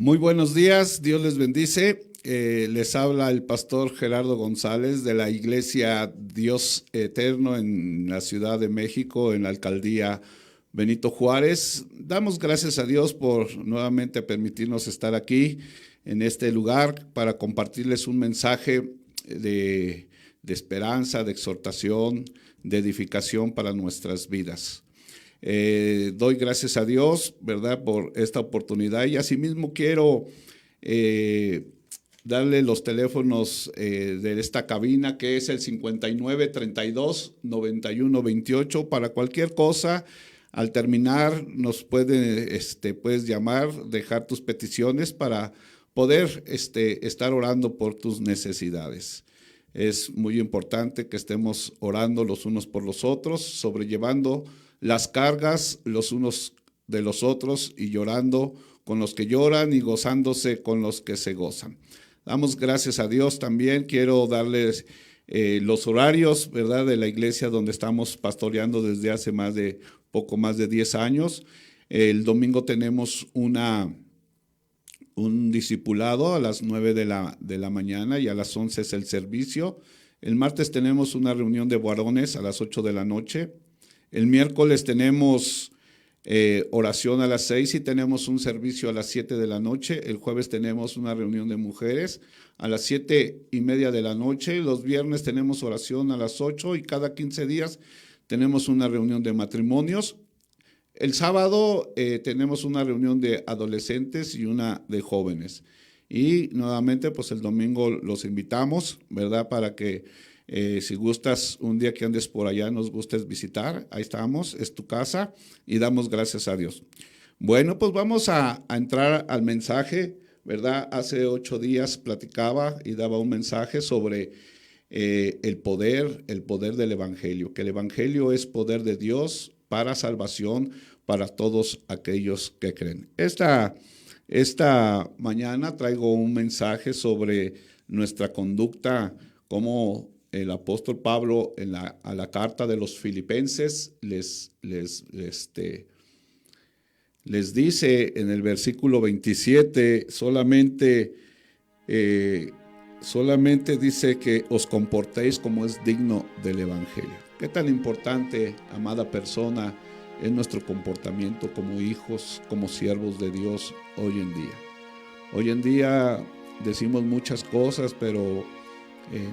Muy buenos días, Dios les bendice. Les habla el pastor Gerardo González de la Iglesia Dios Eterno en la Ciudad de México, en la alcaldía Benito Juárez. Damos gracias a Dios por nuevamente permitirnos estar aquí en este lugar para compartirles un mensaje de esperanza, de exhortación, de edificación para nuestras vidas. Doy gracias a Dios, ¿verdad?, por esta oportunidad, y asimismo quiero darle los teléfonos de esta cabina, que es el 5932-9128, para cualquier cosa. Al terminar nos puedes llamar, dejar tus peticiones para poder estar orando por tus necesidades. Es muy importante que estemos orando los unos por los otros, sobrellevando las cargas los unos de los otros y llorando con los que lloran y gozándose con los que se gozan. Damos gracias a Dios también. Quiero darles los horarios, ¿verdad?, de la iglesia donde estamos pastoreando desde hace poco más de 10 años. El domingo tenemos un discipulado a las 9 de la mañana y a las 11 es el servicio. El martes tenemos una reunión de varones a las 8 de la noche. El miércoles tenemos oración a las 6 y tenemos un servicio a las 7 de la noche. El jueves tenemos una reunión de mujeres a las 7:30 de la noche. Los viernes tenemos oración a las 8 y cada 15 días tenemos una reunión de matrimonios. El sábado tenemos una reunión de adolescentes y una de jóvenes. Y nuevamente, pues el domingo los invitamos, ¿verdad?, para que si gustas un día que andes por allá, nos gustes visitar. Ahí estamos, es tu casa y damos gracias a Dios. Bueno, pues vamos a entrar al mensaje, ¿verdad? Hace 8 días platicaba y daba un mensaje sobre el poder del Evangelio, que el Evangelio es poder de Dios para salvación para todos aquellos que creen. Esta mañana traigo un mensaje sobre nuestra conducta, como el apóstol Pablo a la carta de los Filipenses les dice en el versículo 27, solamente dice que os comportéis como es digno del Evangelio. ¿Qué tan importante, amada persona, es nuestro comportamiento como hijos, como siervos de Dios hoy en día? Hoy en día decimos muchas cosas, pero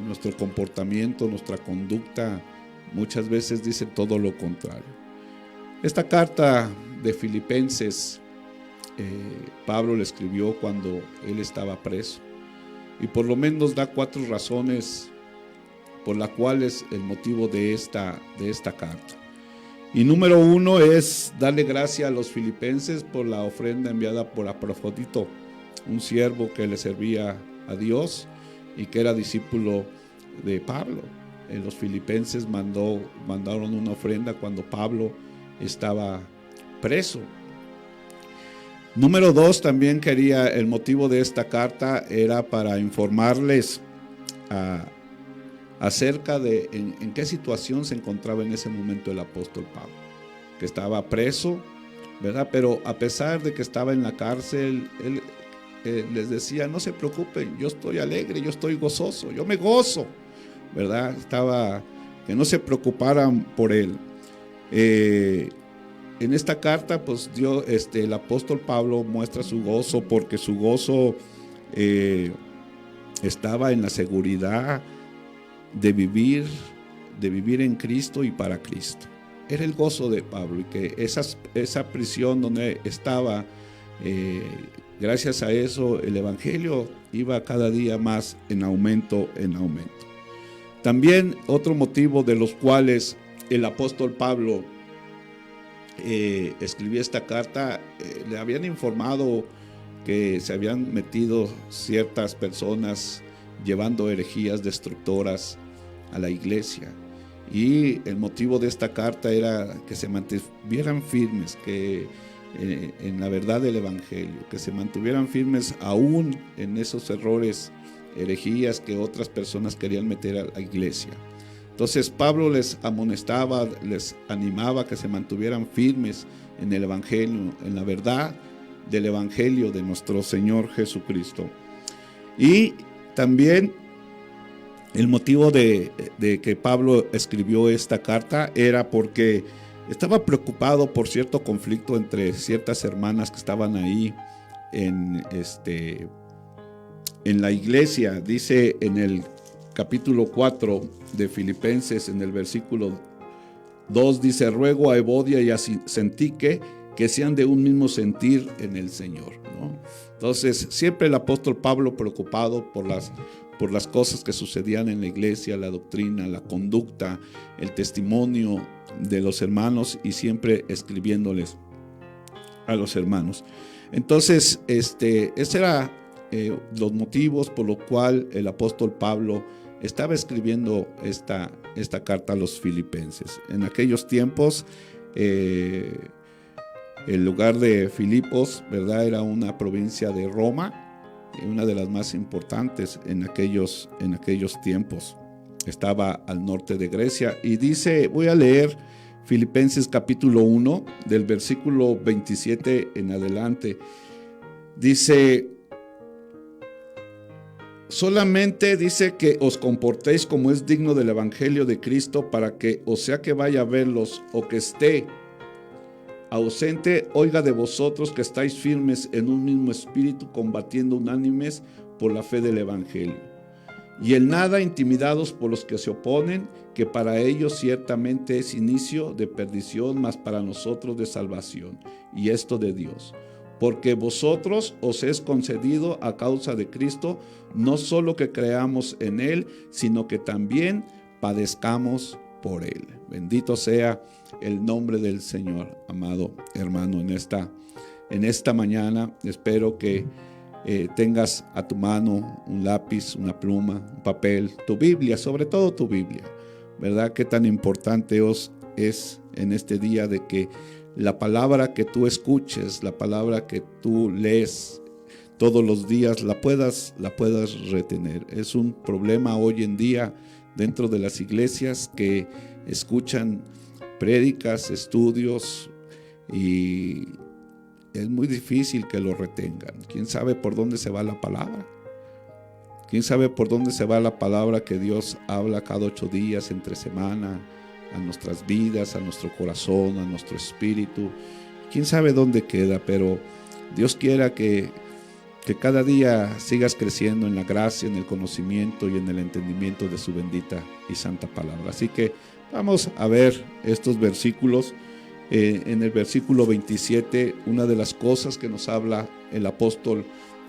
nuestro comportamiento, nuestra conducta, muchas veces dice todo lo contrario. Esta carta de Filipenses, Pablo la escribió cuando él estaba preso, y por lo menos da 4 razones por las cuales el motivo de esta carta. Y número 1 es darle gracias a los filipenses por la ofrenda enviada por Epafrodito, un siervo que le servía a Dios y que era discípulo de Pablo. Los filipenses mandaron una ofrenda cuando Pablo estaba preso. Número 2, también el motivo de esta carta era para informarles acerca de en qué situación se encontraba en ese momento el apóstol Pablo, que estaba preso, ¿verdad? Pero a pesar de que estaba en la cárcel, él les decía: no se preocupen, yo estoy alegre, yo estoy gozoso, yo me gozo, ¿verdad? Que no se preocuparan por él. En esta carta, pues el apóstol Pablo muestra su gozo, porque su gozo estaba en la seguridad de vivir en Cristo y para Cristo. Era el gozo de Pablo, y que esa prisión donde estaba, gracias a eso el Evangelio iba cada día más en aumento. También otro motivo de los cuales el apóstol Pablo escribía esta carta, le habían informado que se habían metido ciertas personas llevando herejías destructoras a la iglesia, y el motivo de esta carta era que se mantuvieran firmes en la verdad del Evangelio, que se mantuvieran firmes aún en esos errores, herejías que otras personas querían meter a la iglesia. Entonces Pablo les amonestaba, les animaba a que se mantuvieran firmes en el Evangelio, en la verdad del Evangelio de nuestro Señor Jesucristo. Y también el motivo de que Pablo escribió esta carta era porque estaba preocupado por cierto conflicto entre ciertas hermanas que estaban ahí en la iglesia. Dice en el capítulo 4 de Filipenses, en el versículo 2, dice: ruego a Evodia y a Sintique que sean de un mismo sentir en el Señor, ¿no? Entonces, siempre el apóstol Pablo preocupado por las cosas que sucedían en la iglesia, la doctrina, la conducta, el testimonio de los hermanos, y siempre escribiéndoles a los hermanos. Entonces, esos eran los motivos por los cuales el apóstol Pablo estaba escribiendo esta carta a los filipenses. En aquellos tiempos, el lugar de Filipos, ¿verdad?, era una provincia de Roma, una de las más importantes en aquellos tiempos. Estaba al norte de Grecia. Y dice, voy a leer Filipenses capítulo 1, del versículo 27 en adelante. Dice: solamente dice que os comportéis como es digno del Evangelio de Cristo, para que, o sea que vaya a verlos o que esté ausente, oiga de vosotros que estáis firmes en un mismo espíritu, combatiendo unánimes por la fe del Evangelio. Y en nada intimidados por los que se oponen, que para ellos ciertamente es inicio de perdición, mas para nosotros de salvación, y esto de Dios. Porque vosotros os es concedido a causa de Cristo, no solo que creamos en Él, sino que también padezcamos por Él. Bendito sea el nombre del Señor, amado hermano. En esta mañana espero que tengas a tu mano un lápiz, una pluma, un papel, tu Biblia, sobre todo tu Biblia, ¿verdad? Qué tan importante es en este día de que la palabra que tú escuches, la palabra que tú lees todos los días, la puedas retener. Es un problema hoy en día dentro de las iglesias que escuchan prédicas, estudios, y es muy difícil que lo retengan. ¿Quién sabe por dónde se va la palabra? ¿Quién sabe por dónde se va la palabra que Dios habla cada 8 días, entre semana, a nuestras vidas, a nuestro corazón, a nuestro espíritu? ¿Quién sabe dónde queda? Pero Dios quiera que cada día sigas creciendo en la gracia, en el conocimiento y en el entendimiento de su bendita y santa palabra. Así que vamos a ver estos versículos. En el versículo 27, una de las cosas que nos habla el apóstol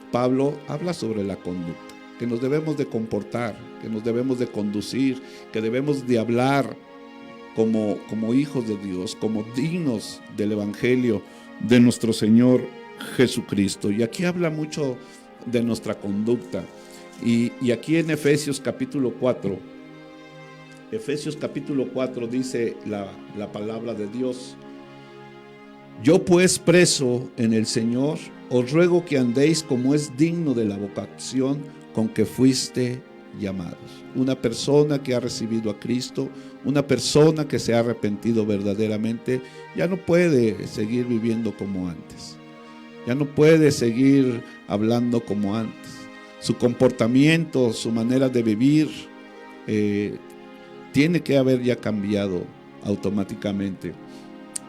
Pablo, habla sobre la conducta, que nos debemos de comportar, que nos debemos de conducir, que debemos de hablar como hijos de Dios, como dignos del Evangelio de nuestro Señor Jesucristo. Y aquí habla mucho de nuestra conducta. Y aquí en Efesios capítulo 4 dice la palabra de Dios: yo pues, preso en el Señor, os ruego que andéis como es digno de la vocación con que fuiste llamados. Una persona que ha recibido a Cristo, una persona que se ha arrepentido verdaderamente, ya no puede seguir viviendo como antes. Ya no puede seguir hablando como antes. Su comportamiento, su manera de vivir, tiene que haber ya cambiado automáticamente.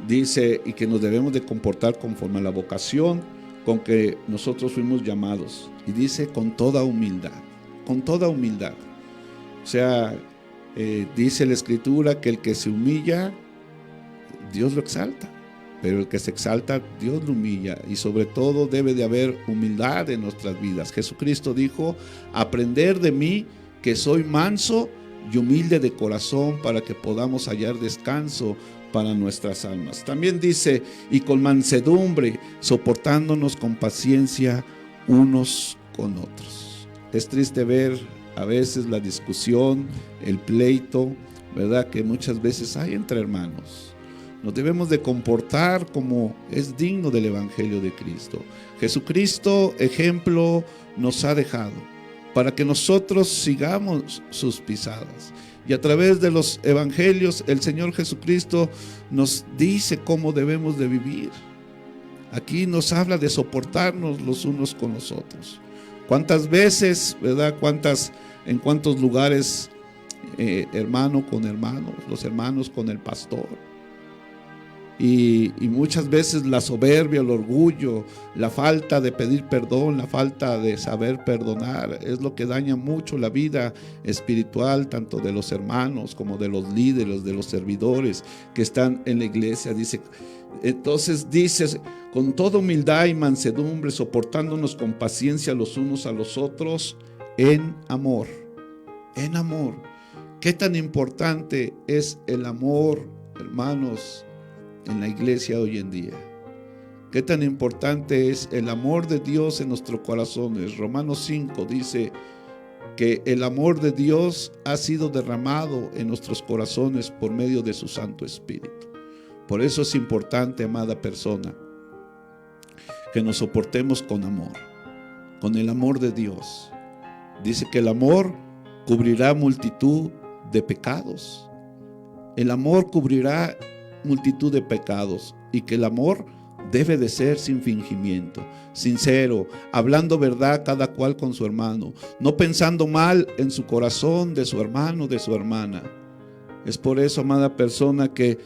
Dice, y que nos debemos de comportar conforme a la vocación con que nosotros fuimos llamados. Y dice, con toda humildad, con toda humildad. O sea, dice la Escritura que el que se humilla, Dios lo exalta. Pero el que se exalta, Dios lo humilla. Y sobre todo debe de haber humildad en nuestras vidas. Jesucristo dijo: aprender de mí, que soy manso y humilde de corazón, para que podamos hallar descanso para nuestras almas. También dice: y con mansedumbre, soportándonos con paciencia unos con otros. Es triste ver a veces la discusión, el pleito, ¿verdad?, que muchas veces hay entre hermanos. Nos debemos de comportar como es digno del Evangelio de Cristo. Jesucristo, ejemplo, nos ha dejado para que nosotros sigamos sus pisadas. Y a través de los evangelios, el Señor Jesucristo nos dice cómo debemos de vivir. Aquí nos habla de soportarnos los unos con los otros. ¿Cuántas veces, verdad? En cuántos lugares, hermano con hermano, los hermanos con el pastor? Y muchas veces la soberbia, el orgullo, la falta de pedir perdón, la falta de saber perdonar es lo que daña mucho la vida espiritual, tanto de los hermanos como de los líderes, de los servidores que están en la iglesia. Entonces dice, con toda humildad y mansedumbre, soportándonos con paciencia los unos a los otros en amor. En amor. ¿Qué tan importante es el amor, hermanos, en la iglesia hoy en día? ¿Qué tan importante es el amor de Dios en nuestros corazones? Romanos 5 dice que el amor de Dios ha sido derramado en nuestros corazones por medio de su Santo Espíritu. Por eso es importante, amada persona, que nos soportemos con amor, con el amor de Dios. Dice que el amor cubrirá multitud de pecados. El amor cubrirá multitud de pecados, y que el amor debe de ser sin fingimiento, sincero, hablando verdad cada cual con su hermano, no pensando mal en su corazón de su hermano, de su hermana. Es por eso, amada persona, que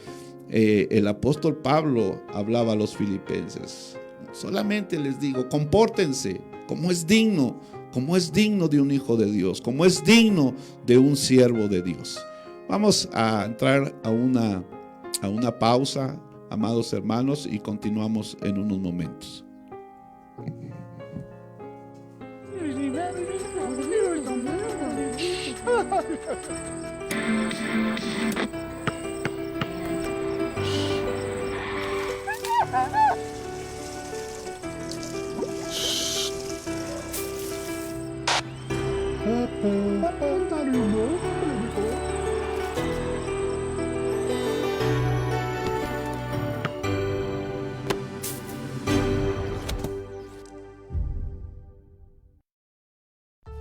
el apóstol Pablo hablaba a los filipenses. Solamente les digo, compórtense como es digno de un hijo de Dios, como es digno de un siervo de Dios. Vamos a entrar a una pausa, amados hermanos, y continuamos en unos momentos.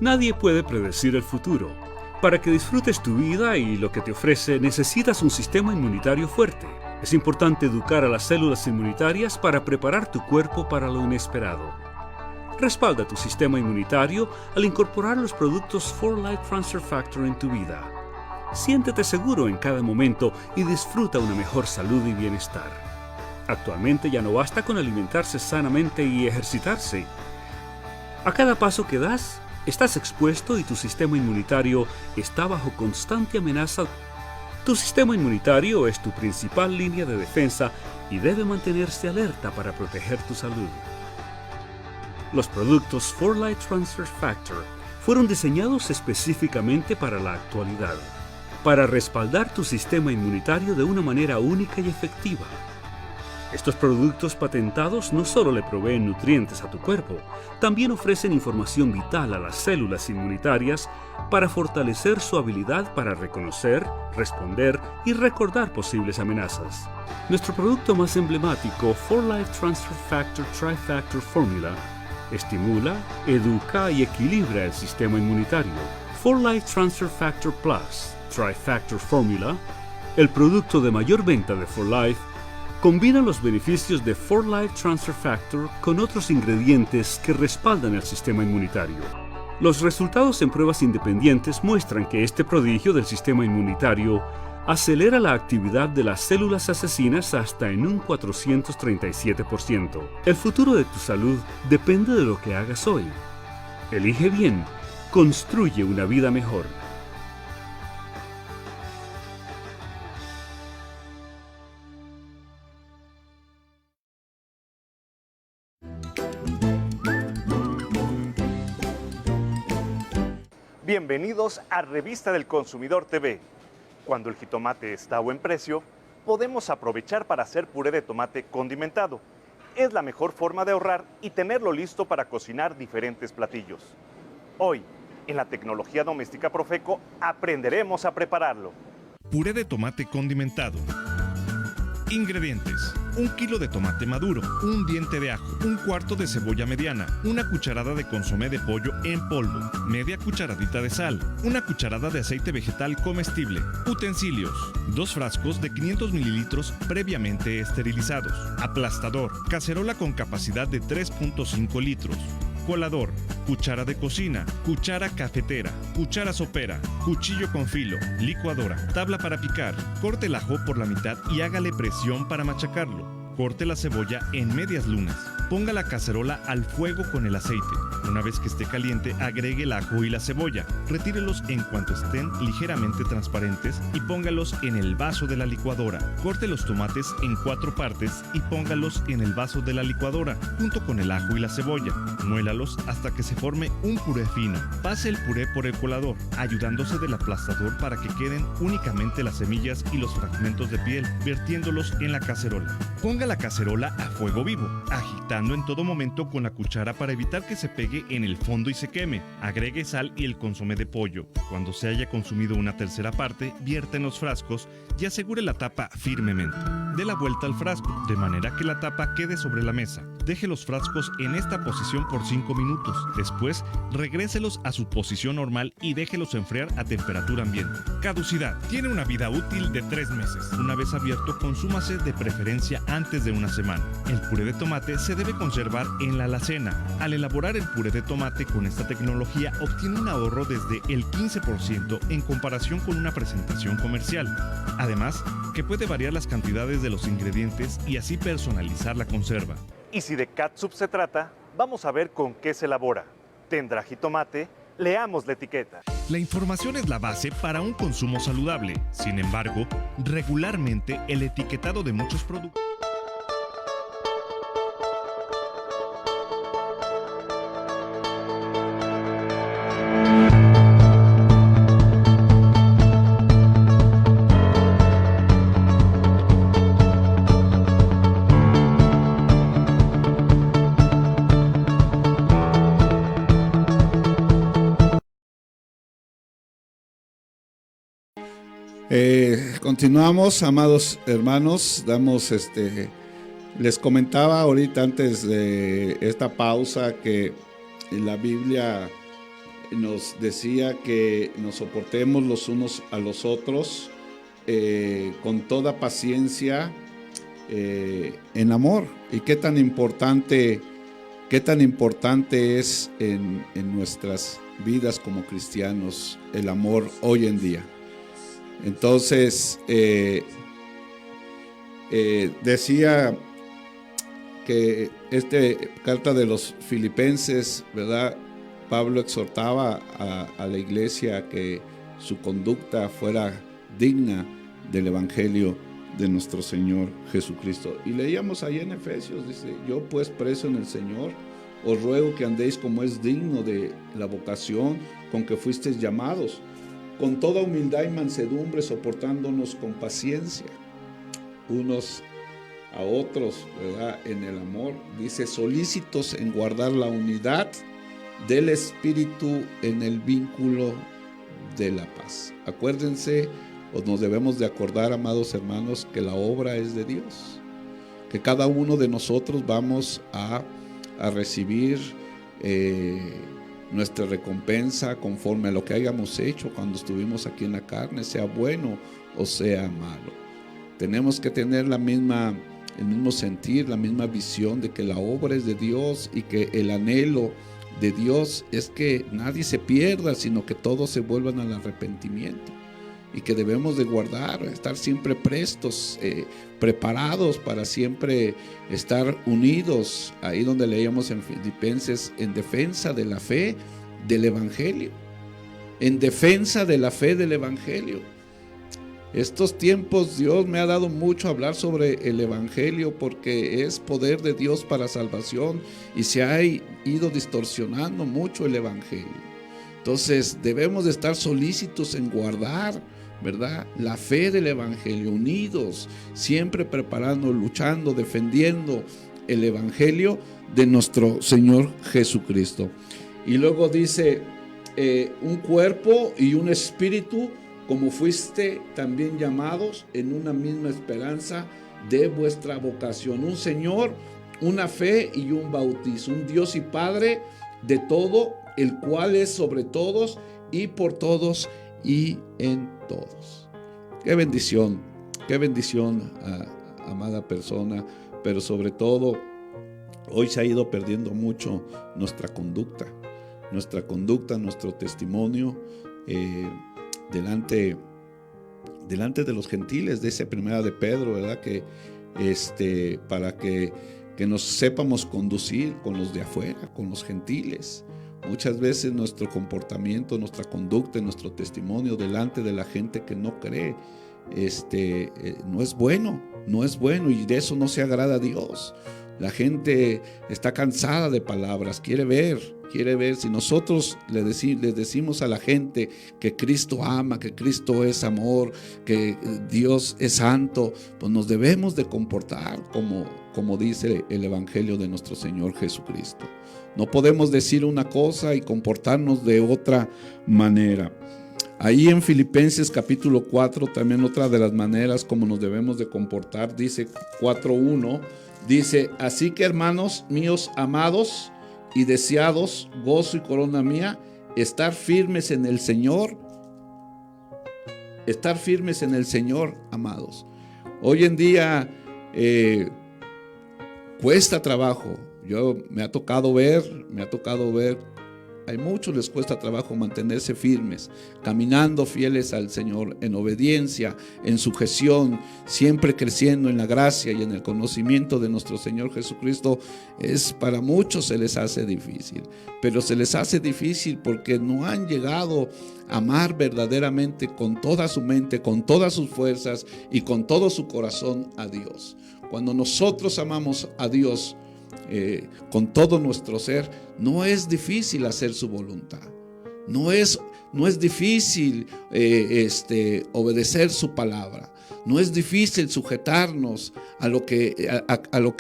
Nadie puede predecir el futuro. Para que disfrutes tu vida y lo que te ofrece, necesitas un sistema inmunitario fuerte. Es importante educar a las células inmunitarias para preparar tu cuerpo para lo inesperado. Respalda tu sistema inmunitario al incorporar los productos 4Life Transfer Factor en tu vida. Siéntete seguro en cada momento y disfruta una mejor salud y bienestar. Actualmente ya no basta con alimentarse sanamente y ejercitarse. A cada paso que das, estás expuesto y tu sistema inmunitario está bajo constante amenaza. Tu sistema inmunitario es tu principal línea de defensa y debe mantenerse alerta para proteger tu salud. Los productos 4Life Transfer Factor fueron diseñados específicamente para la actualidad, para respaldar tu sistema inmunitario de una manera única y efectiva. Estos productos patentados no solo le proveen nutrientes a tu cuerpo, también ofrecen información vital a las células inmunitarias para fortalecer su habilidad para reconocer, responder y recordar posibles amenazas. Nuestro producto más emblemático, 4Life Transfer Factor Tri-Factor Formula, estimula, educa y equilibra el sistema inmunitario. 4Life Transfer Factor Plus Tri-Factor Formula, el producto de mayor venta de 4Life, combina los beneficios de 4Life Transfer Factor con otros ingredientes que respaldan el sistema inmunitario. Los resultados en pruebas independientes muestran que este prodigio del sistema inmunitario acelera la actividad de las células asesinas hasta en un 437%. El futuro de tu salud depende de lo que hagas hoy. Elige bien, construye una vida mejor. Bienvenidos a Revista del Consumidor TV. Cuando el jitomate está a buen precio, podemos aprovechar para hacer puré de tomate condimentado. Es la mejor forma de ahorrar y tenerlo listo para cocinar diferentes platillos. Hoy, en la tecnología doméstica Profeco, aprenderemos a prepararlo. Puré de tomate condimentado. Ingredientes: 1 kilo de tomate maduro, 1 diente de ajo, 1/4 de cebolla mediana, 1 cucharada de consomé de pollo en polvo, media cucharadita de sal, 1 cucharada de aceite vegetal comestible. Utensilios: 2 frascos de 500 mililitros previamente esterilizados, aplastador, cacerola con capacidad de 3.5 litros, colador, cuchara de cocina, cuchara cafetera, cuchara sopera, cuchillo con filo, licuadora, tabla para picar. Corte el ajo por la mitad y hágale presión para machacarlo. Corte la cebolla en medias lunas. Ponga la cacerola al fuego con el aceite. Una vez que esté caliente, agregue el ajo y la cebolla. Retírelos en cuanto estén ligeramente transparentes y póngalos en el vaso de la licuadora. Corte los tomates en 4 partes y póngalos en el vaso de la licuadora junto con el ajo y la cebolla. Muélalos hasta que se forme un puré fino. Pase el puré por el colador, ayudándose del aplastador para que queden únicamente las semillas y los fragmentos de piel, vertiéndolos en la cacerola. Ponga la cacerola a fuego vivo, agitando en todo momento con la cuchara para evitar que se pegue en el fondo y se queme. Agregue sal y el consomé de pollo. Cuando se haya consumido una tercera parte, vierta en los frascos y asegure la tapa firmemente. Dé la vuelta al frasco, de manera que la tapa quede sobre la mesa. Deje los frascos en esta posición por 5 minutos. Después, regréselos a su posición normal y déjelos enfriar a temperatura ambiente. Caducidad: tiene una vida útil de 3 meses. Una vez abierto, consúmase de preferencia antes de una semana. El puré de tomate se debe conservar en la alacena. Al elaborar el puré de tomate con esta tecnología, obtiene un ahorro desde el 15% en comparación con una presentación comercial. Además, que puede variar las cantidades de los ingredientes y así personalizar la conserva. Y si de catsup se trata, vamos a ver con qué se elabora. ¿Tendrá jitomate? Leamos la etiqueta. La información es la base para un consumo saludable. Sin embargo, regularmente el etiquetado de muchos productos Continuamos, amados hermanos, les comentaba ahorita antes de esta pausa que la Biblia nos decía que nos soportemos los unos a los otros con toda paciencia en amor. Y qué tan importante es en nuestras vidas como cristianos el amor hoy en día. Entonces, decía que carta de los Filipenses, ¿verdad? Pablo exhortaba a la iglesia a que su conducta fuera digna del evangelio de nuestro Señor Jesucristo. Y leíamos ahí en Efesios, dice: yo pues preso en el Señor, os ruego que andéis como es digno de la vocación con que fuisteis llamados, con toda humildad y mansedumbre, soportándonos con paciencia unos a otros, ¿verdad? En el amor. Dice: solícitos en guardar la unidad del Espíritu en el vínculo de la paz. Acuérdense, o nos debemos de acordar, amados hermanos, que la obra es de Dios, que cada uno de nosotros vamos a recibir nuestra recompensa conforme a lo que hayamos hecho cuando estuvimos aquí en la carne, sea bueno o sea malo. Tenemos que tener el mismo sentir, la misma visión de que la obra es de Dios y que el anhelo de Dios es que nadie se pierda, sino que todos se vuelvan al arrepentimiento, y que debemos de guardar, estar siempre prestos, preparados para siempre estar unidos, ahí donde leíamos en Filipenses, en defensa de la fe del Evangelio, en defensa de la fe del Evangelio. Estos tiempos Dios me ha dado mucho a hablar sobre el Evangelio, porque es poder de Dios para salvación y se ha ido distorsionando mucho el Evangelio. Entonces debemos de estar solícitos en guardar, ¿verdad?, la fe del Evangelio, unidos, siempre preparando, luchando, defendiendo el Evangelio de nuestro Señor Jesucristo. Y luego dice, un cuerpo y un espíritu, como fuiste también llamados en una misma esperanza de vuestra vocación. Un Señor, una fe y un bautizo. Un Dios y Padre de todo, el cual es sobre todos y por todos y en todos. Qué bendición, amada persona, pero sobre todo, hoy se ha ido perdiendo mucho nuestra conducta, nuestro testimonio delante de los gentiles, de esa primera de Pedro, ¿verdad? Para que nos sepamos conducir con los de afuera, con los gentiles. Muchas veces nuestro comportamiento, nuestra conducta, nuestro testimonio delante de la gente que no cree, no es bueno, y de eso no se agrada a Dios. La gente está cansada de palabras, quiere ver. Si nosotros les decimos a la gente que Cristo ama, que Cristo es amor, que Dios es santo, pues nos debemos de comportar como dice el Evangelio de nuestro Señor Jesucristo. No podemos decir una cosa y comportarnos de otra manera. Ahí en Filipenses capítulo 4, también otra de las maneras como nos debemos de comportar, dice 4:1, dice: así que, hermanos míos amados y deseados, gozo y corona mía, estar firmes en el Señor, amados. Hoy en día cuesta trabajo. Me ha tocado ver, a muchos les cuesta trabajo mantenerse firmes, caminando fieles al Señor, en obediencia, en sujeción, siempre creciendo en la gracia y en el conocimiento de nuestro Señor Jesucristo. Para muchos se les hace difícil, pero se les hace difícil porque no han llegado a amar verdaderamente con toda su mente, con todas sus fuerzas y con todo su corazón a Dios. Cuando nosotros amamos a Dios con todo nuestro ser, no es difícil hacer su voluntad, no es difícil obedecer su palabra, no es difícil sujetarnos a lo que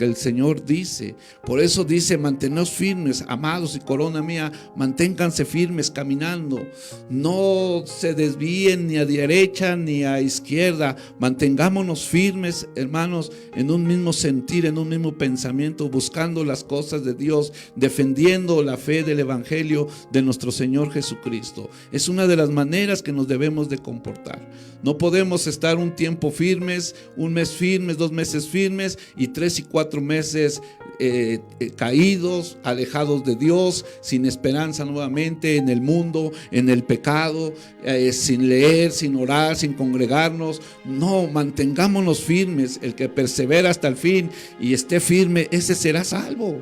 el Señor dice. Por eso dice: manteneos firmes, amados y corona mía, manténganse firmes caminando, no se desvíen ni a derecha ni a izquierda, mantengámonos firmes, hermanos, en un mismo sentir, en un mismo pensamiento, buscando las cosas de Dios, defendiendo la fe del Evangelio de nuestro Señor Jesucristo. Es una de las maneras que nos debemos de comportar. No podemos estar un tiempo firmes, un mes firmes, 2 meses firmes y 3 y 4 meses caídos, alejados de Dios, sin esperanza nuevamente, en el mundo, en el pecado, sin leer, sin orar, sin congregarnos. No, mantengámonos firmes. El que persevera hasta el fin y esté firme, ese será salvo.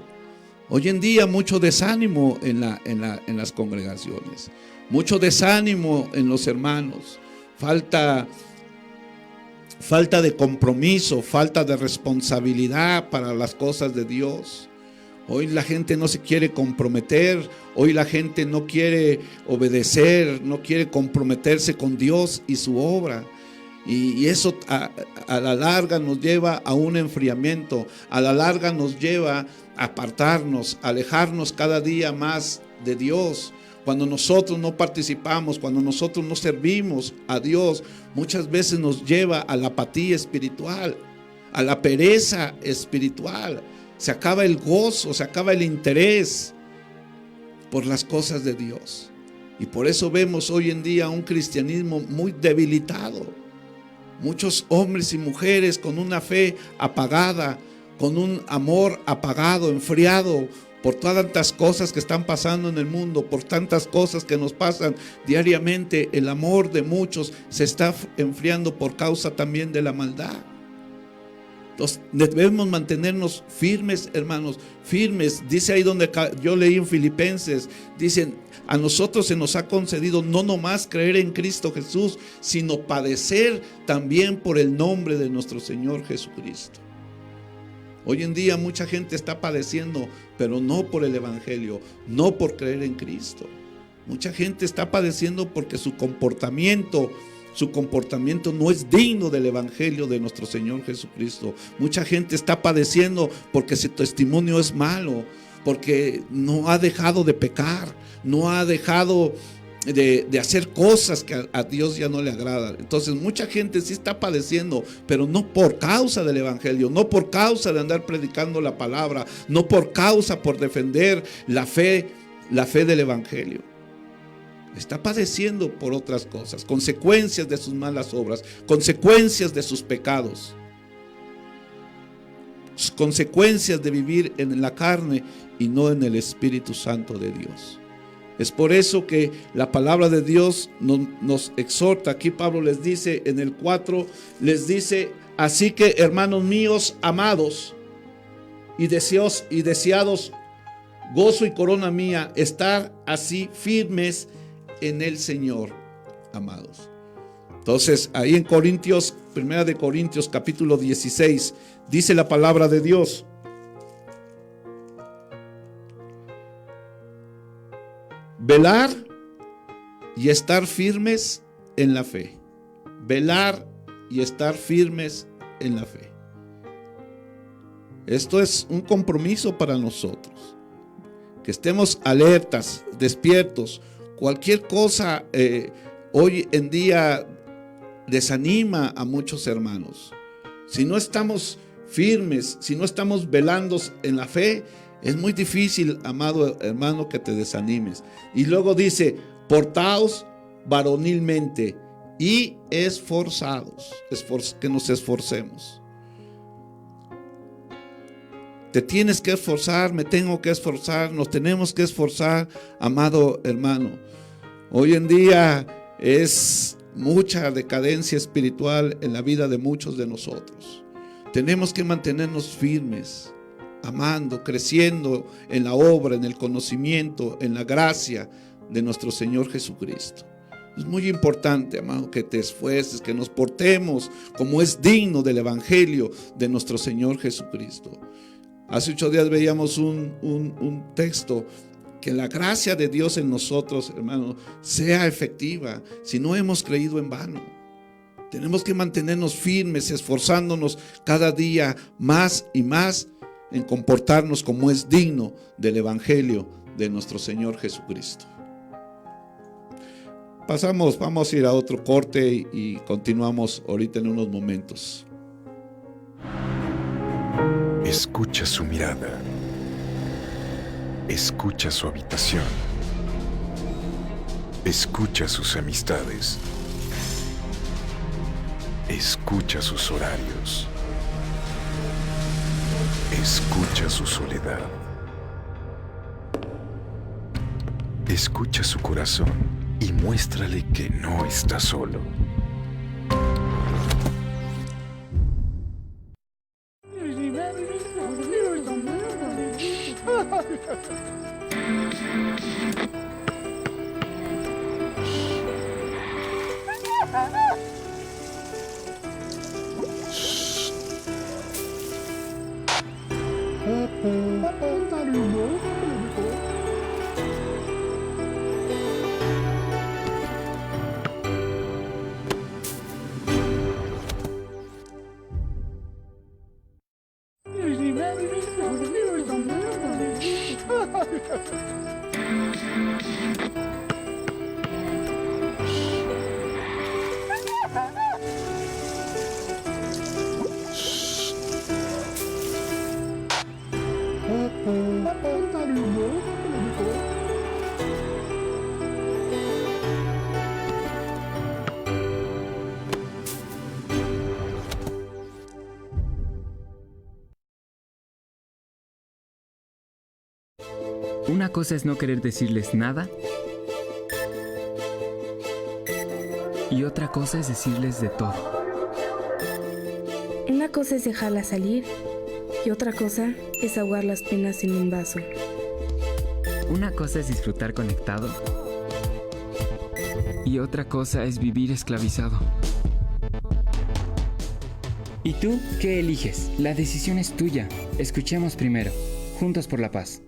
Hoy en día mucho desánimo en las congregaciones, mucho desánimo en los hermanos, falta de compromiso, falta de responsabilidad para las cosas de Dios. Hoy la gente no se quiere comprometer, hoy la gente no quiere obedecer, no quiere comprometerse con Dios y su obra. Y eso a la larga nos lleva a un enfriamiento, a la larga nos lleva a apartarnos, a alejarnos cada día más de Dios. Cuando nosotros no participamos, cuando nosotros no servimos a Dios, muchas veces nos lleva a la apatía espiritual, a la pereza espiritual. Se acaba el gozo, se acaba el interés por las cosas de Dios. Y por eso vemos hoy en día un cristianismo muy debilitado. Muchos hombres y mujeres con una fe apagada, con un amor apagado, enfriado, por tantas cosas que están pasando en el mundo, por tantas cosas que nos pasan diariamente. El amor de muchos se está enfriando por causa también de la maldad. Entonces debemos mantenernos firmes, hermanos, firmes. Dice ahí donde yo leí en Filipenses, dicen: a nosotros se nos ha concedido no nomás creer en Cristo Jesús, sino padecer también por el nombre de nuestro Señor Jesucristo. Hoy en día mucha gente está padeciendo, pero no por el Evangelio, no por creer en Cristo. Mucha gente está padeciendo porque su comportamiento no es digno del Evangelio de nuestro Señor Jesucristo. Mucha gente está padeciendo porque su testimonio es malo, porque no ha dejado de pecar, no ha dejado de hacer cosas que a Dios ya no le agradan. Entonces mucha gente sí está padeciendo, pero no por causa del evangelio, no por causa de andar predicando la palabra, no por causa por defender la fe del evangelio. Está padeciendo por otras cosas, consecuencias de sus malas obras, consecuencias de sus pecados, consecuencias de vivir en la carne y no en el Espíritu Santo de Dios. Es por eso que la palabra de Dios nos exhorta. Aquí Pablo les dice en el 4, les dice: así que, hermanos míos amados y deseados, gozo y corona mía, estar así firmes en el Señor, amados. Entonces, ahí en Corintios, 1 de Corintios capítulo 16, dice la palabra de Dios: velar y estar firmes en la fe. Velar y estar firmes en la fe. Esto es un compromiso para nosotros. Que estemos alertas, despiertos. Cualquier cosa hoy en día desanima a muchos hermanos. Si no estamos firmes, si no estamos velando en la fe, es muy difícil, amado hermano, que te desanimes. Y luego dice: portaos varonilmente y esforzados. Que nos esforcemos. Te tienes que esforzar, me tengo que esforzar, nos tenemos que esforzar, amado hermano. Hoy en día es mucha decadencia espiritual en la vida de muchos de nosotros. Tenemos que mantenernos firmes, amando, creciendo en la obra, en el conocimiento, en la gracia de nuestro Señor Jesucristo. Es muy importante, amado, que te esfuerces, que nos portemos como es digno del evangelio de nuestro Señor Jesucristo. Hace 8 días veíamos un texto: que la gracia de Dios en nosotros, hermano, sea efectiva. Si no hemos creído en vano, tenemos que mantenernos firmes, esforzándonos cada día más y más en comportarnos como es digno del evangelio de nuestro Señor Jesucristo. Vamos a ir a otro corte y continuamos ahorita en unos momentos. Escucha su mirada. Escucha su habitación. Escucha sus amistades. Escucha sus horarios. Escucha su soledad. Escucha su corazón y muéstrale que no está solo. Una cosa es no querer decirles nada y otra cosa es decirles de todo. Una cosa es dejarla salir y otra cosa es ahogar las penas en un vaso. Una cosa es disfrutar conectado y otra cosa es vivir esclavizado. ¿Y tú qué eliges? La decisión es tuya. Escuchemos primero. Juntos por la paz.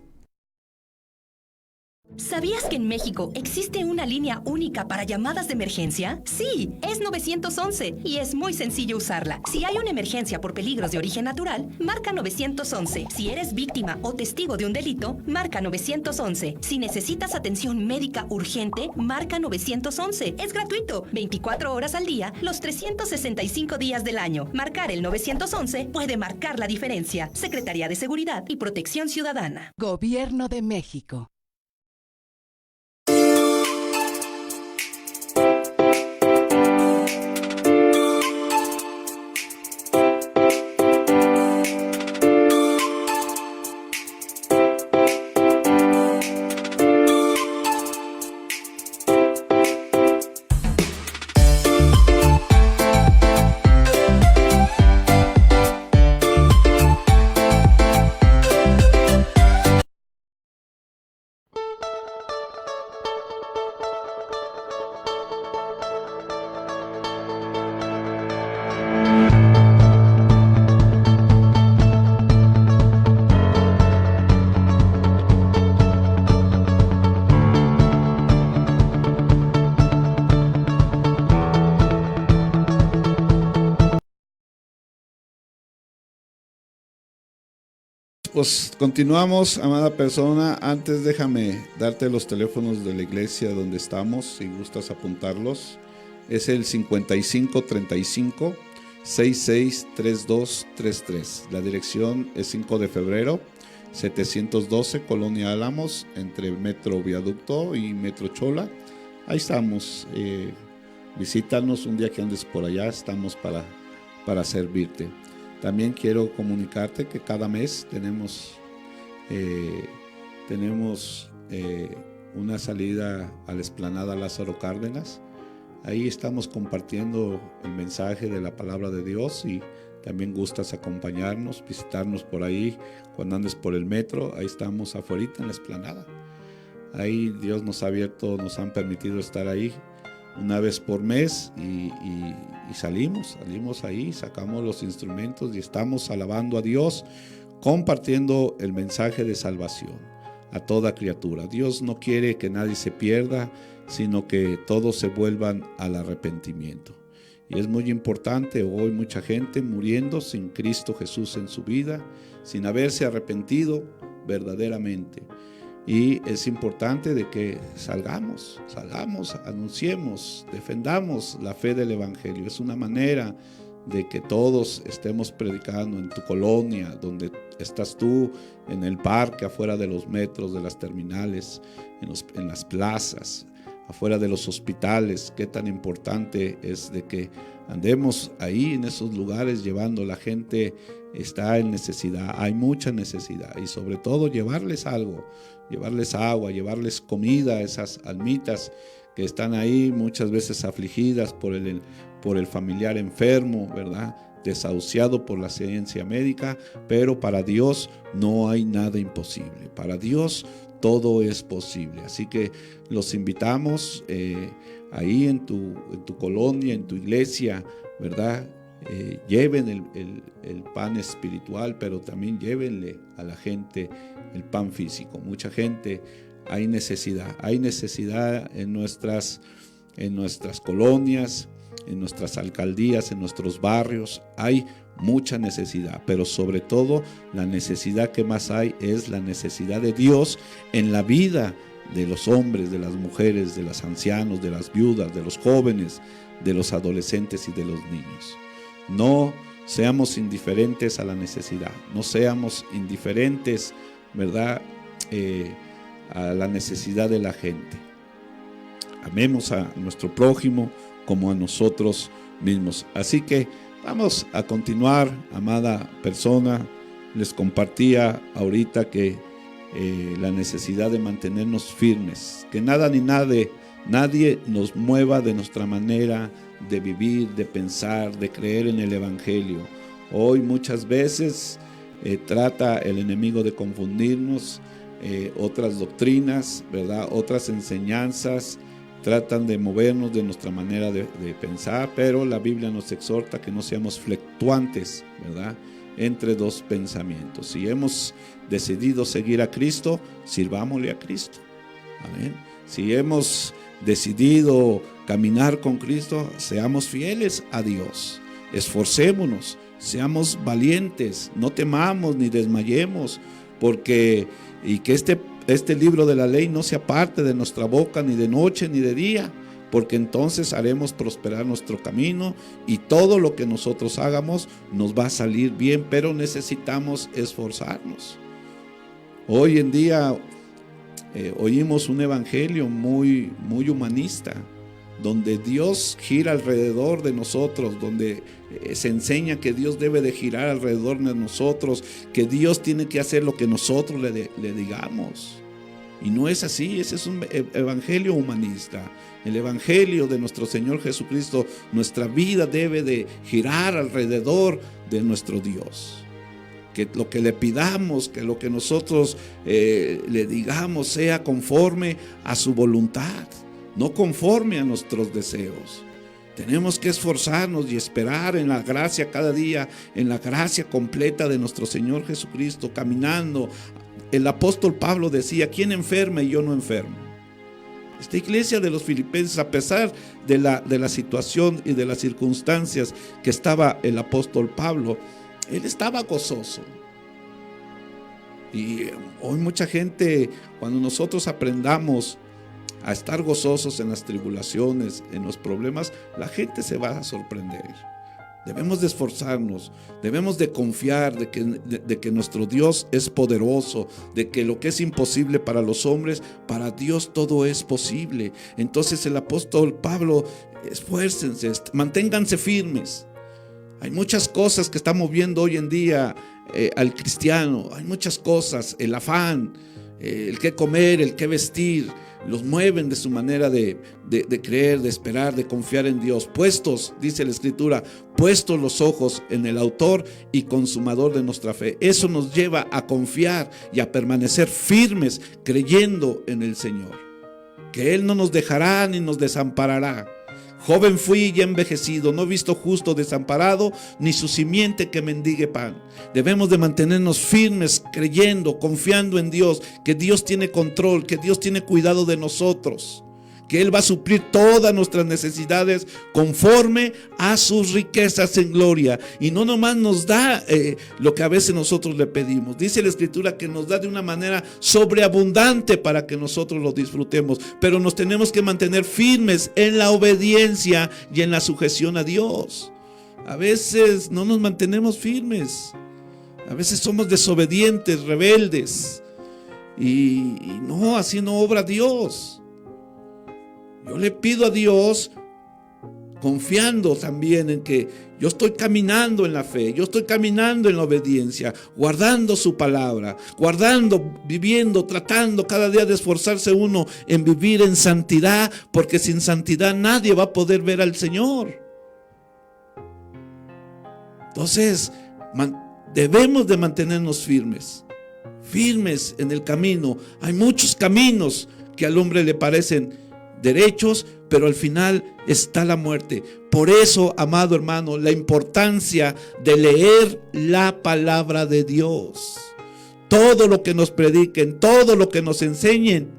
¿Sabías que en México existe una línea única para llamadas de emergencia? Sí, es 911 y es muy sencillo usarla. Si hay una emergencia por peligros de origen natural, marca 911. Si eres víctima o testigo de un delito, marca 911. Si necesitas atención médica urgente, marca 911. Es gratuito, 24 horas al día, los 365 días del año. Marcar el 911 puede marcar la diferencia. Secretaría de Seguridad y Protección Ciudadana. Gobierno de México. Pues continuamos, amada persona. Antes déjame darte los teléfonos de la iglesia donde estamos, si gustas apuntarlos. Es el 5535 663233. La dirección es 5 de febrero, 712, Colonia Álamos, entre Metro Viaducto y Metro Chola. Ahí estamos. Visítanos un día que andes por allá, estamos para servirte. También quiero comunicarte que cada mes tenemos una salida a la explanada Lázaro Cárdenas. Ahí estamos compartiendo el mensaje de la palabra de Dios y también gustas acompañarnos, visitarnos por ahí cuando andes por el metro. Ahí estamos afuera en la explanada. Ahí Dios nos ha abierto, nos han permitido estar ahí una vez por mes y salimos ahí, sacamos los instrumentos y estamos alabando a Dios, compartiendo el mensaje de salvación a toda criatura. Dios no quiere que nadie se pierda, sino que todos se vuelvan al arrepentimiento. Y es muy importante, hoy mucha gente muriendo sin Cristo Jesús en su vida, sin haberse arrepentido verdaderamente. Y es importante de que salgamos, anunciemos, defendamos la fe del Evangelio. Es una manera de que todos estemos predicando en tu colonia, donde estás tú, en el parque, afuera de los metros, de las terminales, en las plazas, afuera de los hospitales. Qué tan importante es de que andemos ahí en esos lugares llevando. La gente está en necesidad, hay mucha necesidad, y sobre todo llevarles algo, llevarles agua, llevarles comida a esas almitas que están ahí muchas veces afligidas por el familiar enfermo, ¿verdad? Desahuciado por la ciencia médica, pero para Dios no hay nada imposible. Para Dios todo es posible. Así que los invitamos ahí en tu colonia, en tu iglesia, ¿verdad? Lleven el pan espiritual, pero también llévenle a la gente el pan físico. Mucha gente, hay necesidad en nuestras colonias, en nuestras alcaldías, en nuestros barrios. Hay mucha necesidad, pero sobre todo la necesidad que más hay es la necesidad de Dios en la vida de los hombres, de las mujeres, de los ancianos, de las viudas, de los jóvenes, de los adolescentes y de los niños. No seamos indiferentes a la necesidad, no seamos indiferentes, ¿verdad?, a la necesidad de la gente. Amemos a nuestro prójimo como a nosotros mismos. Así que vamos a continuar, amada persona. Les compartía ahorita que la necesidad de mantenernos firmes, que nada ni nadie nos mueva de nuestra manera de vivir, de pensar, de creer en el Evangelio. Hoy muchas veces trata el enemigo de confundirnos, otras doctrinas, ¿verdad?, otras enseñanzas tratan de movernos de nuestra manera de pensar, pero la Biblia nos exhorta que no seamos fluctuantes, ¿verdad?, entre dos pensamientos. Si hemos decidido seguir a Cristo, sirvámosle a Cristo. Amén. Si hemos decidido caminar con Cristo, seamos fieles a Dios. Esforcémonos, seamos valientes, no temamos ni desmayemos, porque que este libro de la ley no se aparte de nuestra boca ni de noche ni de día, porque entonces haremos prosperar nuestro camino y todo lo que nosotros hagamos nos va a salir bien, pero necesitamos esforzarnos. Hoy en día oímos un evangelio muy humanista, donde Dios gira alrededor de nosotros, donde se enseña que Dios debe de girar alrededor de nosotros, que Dios tiene que hacer lo que nosotros le digamos. Y no es así, ese es un evangelio humanista. El evangelio de nuestro Señor Jesucristo, nuestra vida debe de girar alrededor de nuestro Dios. Que lo que le pidamos, que lo que nosotros le digamos sea conforme a su voluntad, no conforme a nuestros deseos. Tenemos que esforzarnos y esperar en la gracia cada día, en la gracia completa de nuestro Señor Jesucristo, caminando. El apóstol Pablo decía: ¿quién enferma y yo no enfermo? Esta iglesia de los filipenses, a pesar de la situación y de las circunstancias que estaba el apóstol Pablo, él estaba gozoso. Y hoy mucha gente, cuando nosotros aprendamos a estar gozosos en las tribulaciones, en los problemas, la gente se va a sorprender. Debemos de esforzarnos, debemos de confiar de que nuestro Dios es poderoso, de que lo que es imposible para los hombres, para Dios todo es posible. Entonces el apóstol Pablo: esfuércense, manténganse firmes. Hay muchas cosas que están moviendo hoy en día al cristiano, hay muchas cosas, el afán, el qué comer, el qué vestir, los mueven de su manera de creer, de esperar, de confiar en Dios. Puestos, dice la Escritura, puestos los ojos en el autor y consumador de nuestra fe. Eso nos lleva a confiar y a permanecer firmes creyendo en el Señor, que Él no nos dejará ni nos desamparará. Joven fui y envejecido, no he visto justo desamparado, ni su simiente que mendigue pan. Debemos de mantenernos firmes, creyendo, confiando en Dios, que Dios tiene control, que Dios tiene cuidado de nosotros, que Él va a suplir todas nuestras necesidades conforme a sus riquezas en gloria. Y no nomás nos da lo que a veces nosotros le pedimos. Dice la Escritura que nos da de una manera sobreabundante para que nosotros lo disfrutemos. Pero nos tenemos que mantener firmes en la obediencia y en la sujeción a Dios. A veces no nos mantenemos firmes. A veces somos desobedientes, rebeldes. Y no, así no obra Dios. Yo le pido a Dios, confiando también en que yo estoy caminando en la fe, yo estoy caminando en la obediencia, guardando su palabra, guardando, viviendo, tratando cada día de esforzarse uno en vivir en santidad, porque sin santidad nadie va a poder ver al Señor. Entonces, debemos de mantenernos firmes en el camino. Hay muchos caminos que al hombre le parecen derechos, pero al final está la muerte. Por eso, amado hermano, la importancia de leer la palabra de Dios. Todo lo que nos prediquen, todo lo que nos enseñen,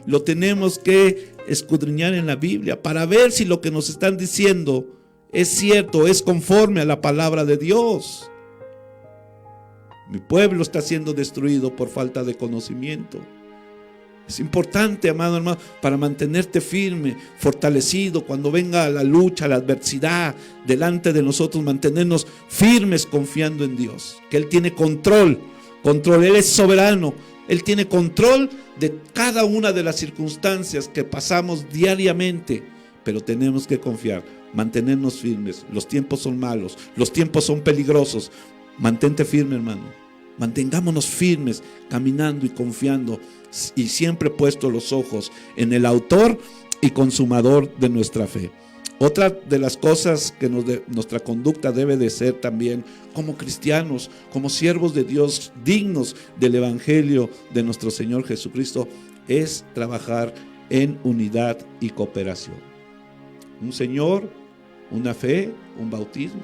lo tenemos que escudriñar en la Biblia para ver si lo que nos están diciendo es cierto, es conforme a la palabra de Dios. Mi pueblo está siendo destruido por falta de conocimiento. Es importante, amado hermano, para mantenerte firme, fortalecido cuando venga la lucha, la adversidad delante de nosotros, mantenernos firmes confiando en Dios, que Él tiene control, Él es soberano, Él tiene control de cada una de las circunstancias que pasamos diariamente, pero tenemos que confiar, mantenernos firmes. Los tiempos son malos, los tiempos son peligrosos. Mantente firme, hermano. Mantengámonos firmes, caminando y confiando, y siempre puestos los ojos en el autor y consumador de nuestra fe. Otra de las cosas que nuestra conducta debe de ser también como cristianos, como siervos de Dios, dignos del evangelio de nuestro Señor Jesucristo, es trabajar en unidad y cooperación. Un Señor, una fe, un bautismo,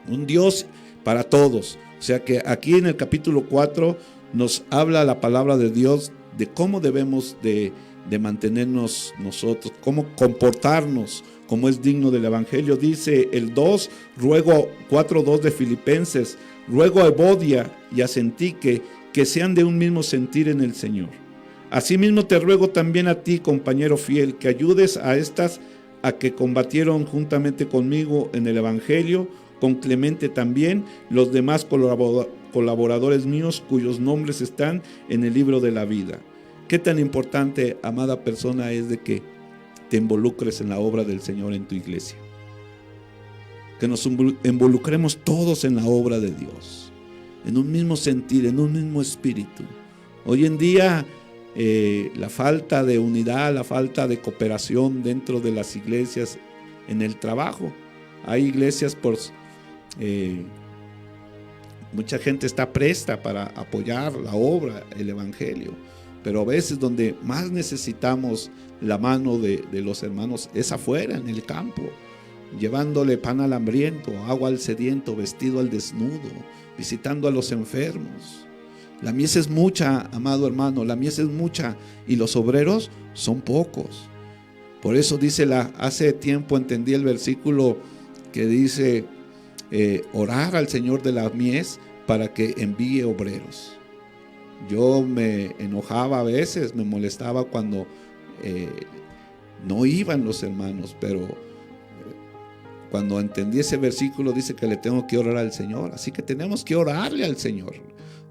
un Dios para todos. O sea que aquí en el capítulo 4 nos habla la palabra de Dios de cómo debemos de mantenernos nosotros, cómo comportarnos como es digno del Evangelio. Dice el 2, ruego 4:2 de Filipenses, ruego a Evodia y a Sintique que sean de un mismo sentir en el Señor. Asimismo te ruego también a ti, compañero fiel, que ayudes a estas a que combatieron juntamente conmigo en el Evangelio, con Clemente también, los demás colaboradores míos cuyos nombres están en el libro de la vida. Qué tan importante, amada persona, es de que te involucres en la obra del Señor en tu iglesia. Que nos involucremos todos en la obra de Dios, en un mismo sentir, en un mismo espíritu. Hoy en día la falta de unidad, la falta de cooperación dentro de las iglesias, en el trabajo. Hay iglesias mucha gente está presta para apoyar la obra, el Evangelio, pero a veces donde más necesitamos la mano de los hermanos es afuera, en el campo, llevándole pan al hambriento, agua al sediento, vestido al desnudo, visitando a los enfermos. La mies es mucha, amado hermano, la mies es mucha y los obreros son pocos. Por eso dice, hace tiempo entendí el versículo que dice, orar al Señor de la mies para que envíe obreros. Yo me enojaba a veces, me molestaba cuando no iban los hermanos, pero cuando entendí ese versículo dice que le tengo que orar al Señor, así que tenemos que orarle al Señor.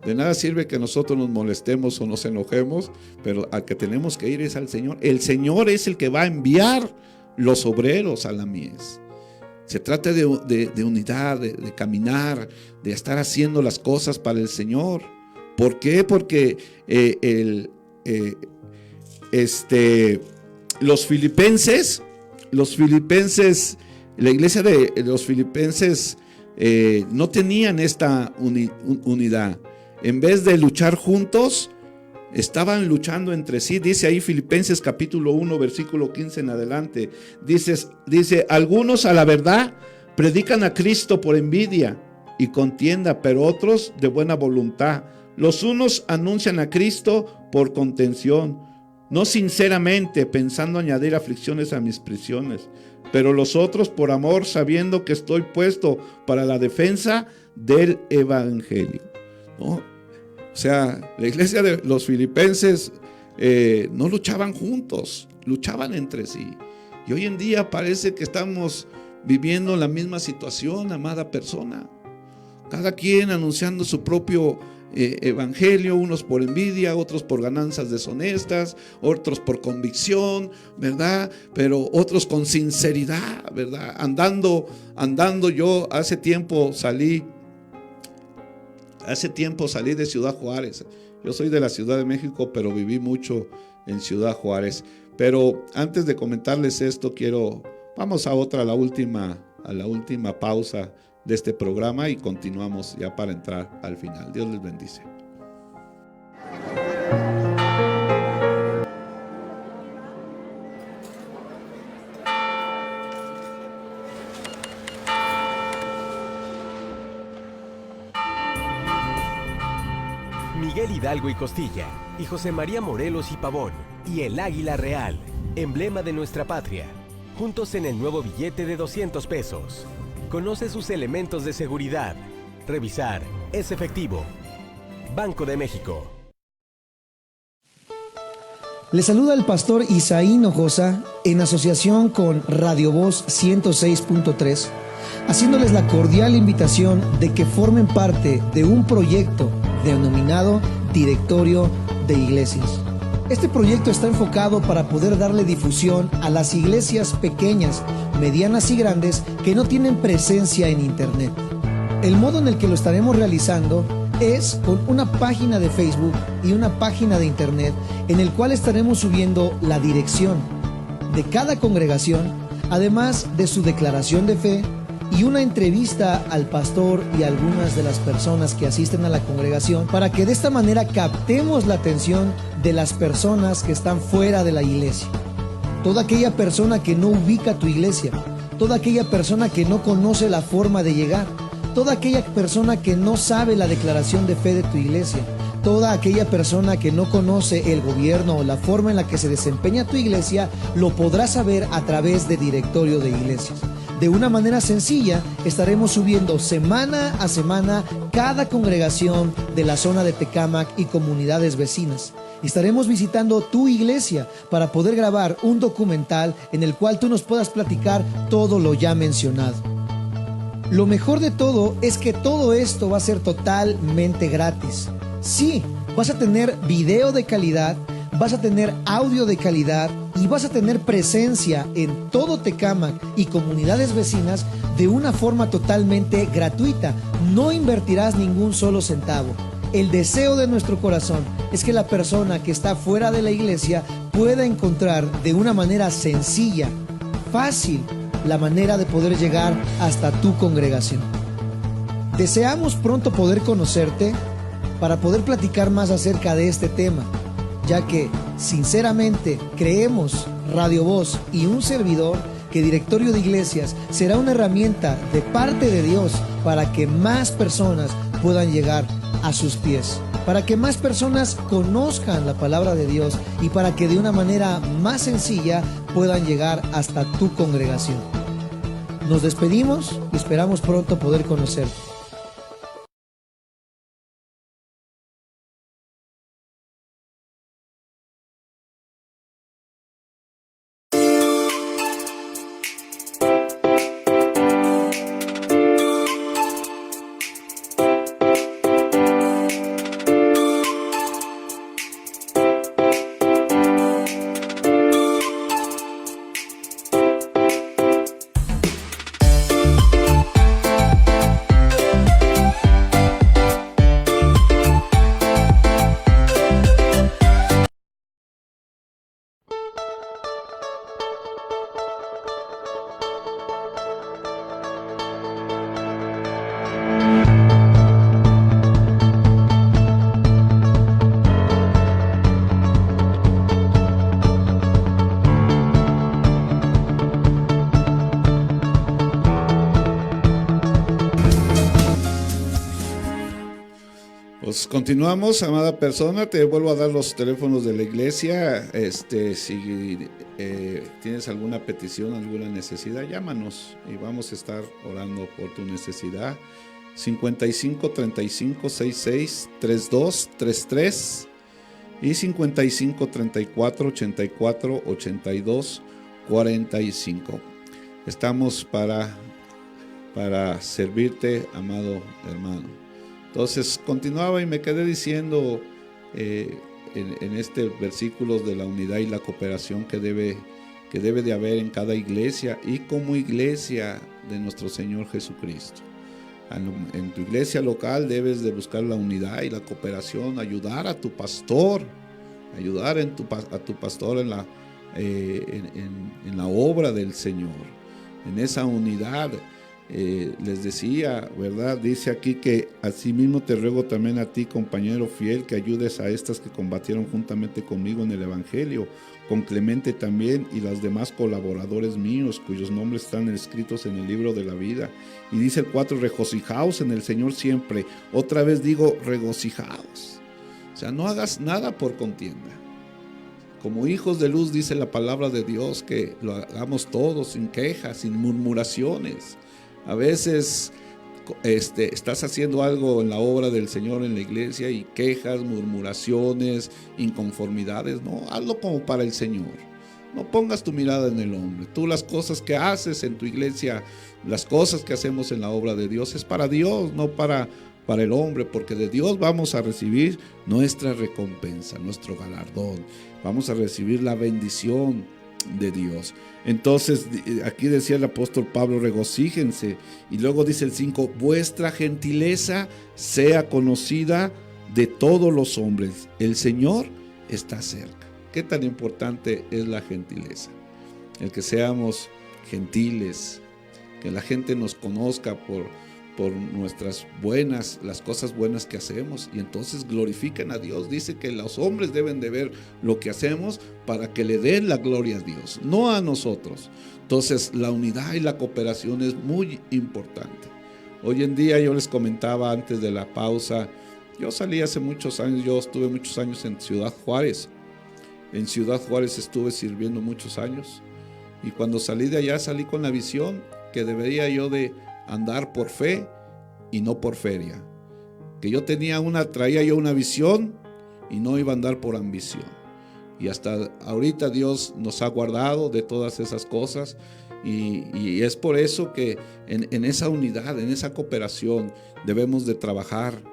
De nada sirve que nosotros nos molestemos o nos enojemos, pero al que tenemos que ir es al Señor. El Señor es el que va a enviar los obreros a la mies. Se trata de unidad, de caminar, de estar haciendo las cosas para el Señor. ¿Por qué? Porque los filipenses, la iglesia de los filipenses no tenían esta unidad. En vez de luchar juntos, estaban luchando entre sí. Dice ahí Filipenses capítulo 1, versículo 15 en adelante. Dice, algunos a la verdad predican a Cristo por envidia y contienda, pero otros de buena voluntad. Los unos anuncian a Cristo por contención, no sinceramente, pensando añadir aflicciones a mis prisiones, pero los otros por amor, sabiendo que estoy puesto para la defensa del Evangelio. ¿No? O sea, la iglesia de los filipenses no luchaban juntos, luchaban entre sí. Y hoy en día parece que estamos viviendo la misma situación, amada persona. Cada quien anunciando su propio evangelio, unos por envidia, otros por ganancias deshonestas, otros por convicción, ¿verdad? Pero otros con sinceridad, ¿verdad? Andando yo hace tiempo salí de Ciudad Juárez. Yo soy de la Ciudad de México, pero viví mucho en Ciudad Juárez. Pero antes de comentarles esto, vamos a la última pausa de este programa y continuamos ya para entrar al final. Dios les bendice. Miguel Hidalgo y Costilla, y José María Morelos y Pavón, y el Águila Real, emblema de nuestra patria, juntos en el nuevo billete de 200 pesos. Conoce sus elementos de seguridad. Revisar, es efectivo. Banco de México. Le saluda el pastor Isaí Hinojosa en asociación con Radio Voz 106.3, haciéndoles la cordial invitación de que formen parte de un proyecto denominado Directorio de Iglesias. Este proyecto está enfocado para poder darle difusión a las iglesias pequeñas, medianas y grandes que no tienen presencia en Internet. El modo en el que lo estaremos realizando es con una página de Facebook y una página de Internet en el cual estaremos subiendo la dirección de cada congregación, además de su declaración de fe y una entrevista al pastor y a algunas de las personas que asisten a la congregación, para que de esta manera captemos la atención de las personas que están fuera de la iglesia. Toda aquella persona que no ubica tu iglesia, toda aquella persona que no conoce la forma de llegar, toda aquella persona que no sabe la declaración de fe de tu iglesia, toda aquella persona que no conoce el gobierno o la forma en la que se desempeña tu iglesia, lo podrá saber a través de Directorio de Iglesias. De una manera sencilla, estaremos subiendo semana a semana cada congregación de la zona de Tecámac y comunidades vecinas. Estaremos visitando tu iglesia para poder grabar un documental en el cual tú nos puedas platicar todo lo ya mencionado. Lo mejor de todo es que todo esto va a ser totalmente gratis. Sí, vas a tener video de calidad, vas a tener audio de calidad y vas a tener presencia en todo Tecámac y comunidades vecinas de una forma totalmente gratuita. No invertirás ningún solo centavo. El deseo de nuestro corazón es que la persona que está fuera de la iglesia pueda encontrar de una manera sencilla, fácil, la manera de poder llegar hasta tu congregación. Deseamos pronto poder conocerte para poder platicar más acerca de este tema, ya que sinceramente creemos, Radio Voz y un servidor, que Directorio de Iglesias será una herramienta de parte de Dios para que más personas puedan llegar a sus pies, para que más personas conozcan la palabra de Dios y para que de una manera más sencilla puedan llegar hasta tu congregación. Nos despedimos y esperamos pronto poder conocerte. Pues continuamos, amada persona, te vuelvo a dar los teléfonos de la iglesia. Si tienes alguna petición, alguna necesidad, llámanos y vamos a estar orando por tu necesidad. 55 35 66 32 33 y 55 34 84 82 45. Estamos para servirte, amado hermano. Entonces continuaba y me quedé diciendo en este versículo de la unidad y la cooperación que debe de haber en cada iglesia y como iglesia de nuestro Señor Jesucristo. En tu iglesia local debes de buscar la unidad y la cooperación, ayudar a tu pastor, ayudar a tu pastor en la obra del Señor, en esa unidad. Les decía, ¿verdad? Dice aquí que asimismo te ruego también a ti, compañero fiel, que ayudes a estas que combatieron juntamente conmigo en el Evangelio, con Clemente también y los demás colaboradores míos, cuyos nombres están escritos en el libro de la vida. Y dice el 4, regocijaos en el Señor siempre. Otra vez digo, regocijaos. O sea, no hagas nada por contienda. Como hijos de luz dice la palabra de Dios, que lo hagamos todos sin quejas, sin murmuraciones. A veces estás haciendo algo en la obra del Señor en la iglesia y quejas, murmuraciones, inconformidades. No, hazlo como para el Señor. No pongas tu mirada en el hombre. Tú las cosas que haces en tu iglesia, las cosas que hacemos en la obra de Dios es para Dios, no para el hombre, porque de Dios vamos a recibir nuestra recompensa, nuestro galardón. Vamos a recibir la bendición de Dios. Entonces aquí decía el apóstol Pablo, regocíjense, y luego dice el 5, vuestra gentileza sea conocida de todos los hombres, el Señor está cerca. ¿Qué tan importante es la gentileza? El que seamos gentiles, que la gente nos conozca por nuestras buenas, las cosas buenas que hacemos, y entonces glorifiquen a Dios. Dice que los hombres deben de ver lo que hacemos para que le den la gloria a Dios, no a nosotros. Entonces la unidad y la cooperación es muy importante. Hoy en día, yo les comentaba antes de la pausa, Yo salí hace muchos años, yo estuve muchos años en Ciudad Juárez. En Ciudad Juárez estuve sirviendo muchos años. Y cuando salí de allá, salí con la visión que debería yo de andar por fe y no por feria. Que yo traía yo una visión y no iba a andar por ambición. Y hasta ahorita Dios nos ha guardado de todas esas cosas. Y es por eso que en esa unidad, en esa cooperación, debemos de trabajar